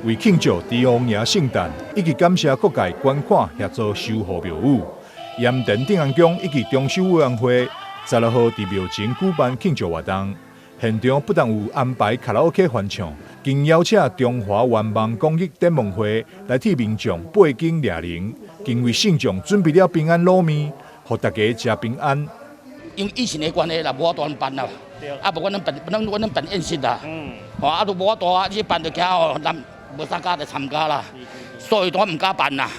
为庆祝帝王爷圣诞，以及感谢各界观看协助修复庙宇，盐田定安宫以及中修委员会16号伫庙前举办庆祝活动。现场不但有安排卡拉 OK 翻唱，更邀请中华愿望公益展望会来替民众背经掠灵，更为信众准备了平安卤面，互大家食平安。因为疫情的关系啦，无大办啦，啊，无阮咱办宴席啦，啊，都无大，这办就惊哦，咱无啥家来参加啦，所以都唔敢办啦。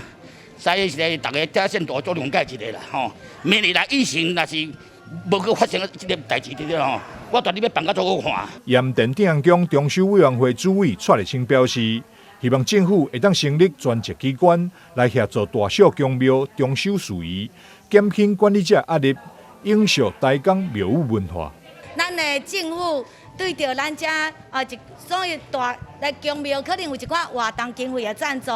所以是大家这先大做谅解一下啦，吼，明年来疫情若是无去发生这个代志对吼，我绝对要办甲做好看。盐田定安宫中修委员会主委蔡立清表示，希望政府会当成立专责机关来协助大小宫庙中修事宜，减轻管理者压力。永续台港庙宇文化。咱的政府对着咱遮所有大来宫庙，可能有一寡活动经费的赞助，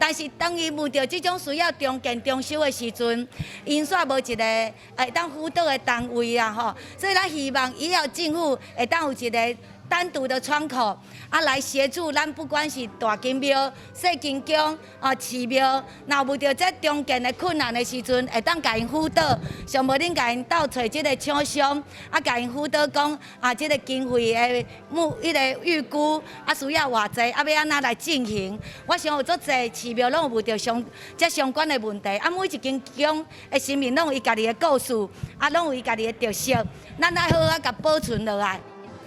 但是当伊遇到这种需要重建中修的时阵，因煞无一个会当辅导的单位啊吼，所以咱希望以后政府会当有一个单独的窗口啊，来协助咱，不管是大金庙、小金宫、寺庙，若遇到这中建的困难的时阵，会当甲因辅导，上无恁甲因斗找这个厂商，啊，甲因辅导讲这个经费的预估啊，需要偌济，啊，要安怎来进行？我想有足济寺庙拢有遇到相关的问题，啊，每一间宫的生命拢有伊家己的故事，啊，拢有伊家己的特色，咱爱好甲保存落来。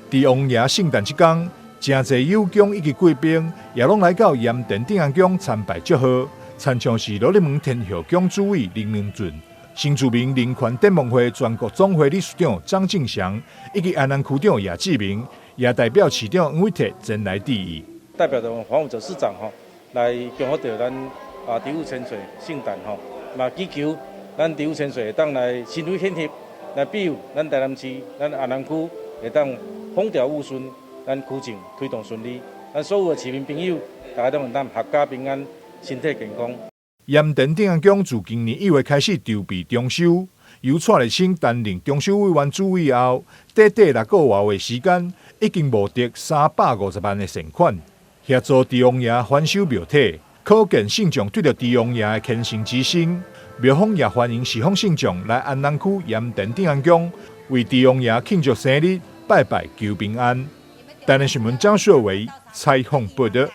帝王爷圣诞这天，真侪友宫以及贵宾也拢来到盐田定安宫参拜祝贺。参唱是罗立门天后宫主委林明俊、新住民人权展望会全国总会理事长张敬祥，以及安南区长叶志明，也代表市长黄伟哲前来致意。代表着黄武哲市长来恭贺着咱迪雾千岁圣诞嘛祈求咱迪雾千岁会当来心怀献缇，来庇佑咱台南市、咱安南区会当风调雨顺，咱区政推动顺利，咱所有的市民朋友，大家都能当阖家平安、身体健康。盐田定安宫自今年1月开始筹备中修，由蔡立清担任中修委员主委后，短6个月的时间，已经募得350万的善款，协助帝王爷翻修庙体，可见信众对着帝王爷的虔诚之心。庙方也欢迎四方信众来安南区盐田定安宫为帝王爷庆祝生日。拜拜求平安。台南新闻张硕维采访报道。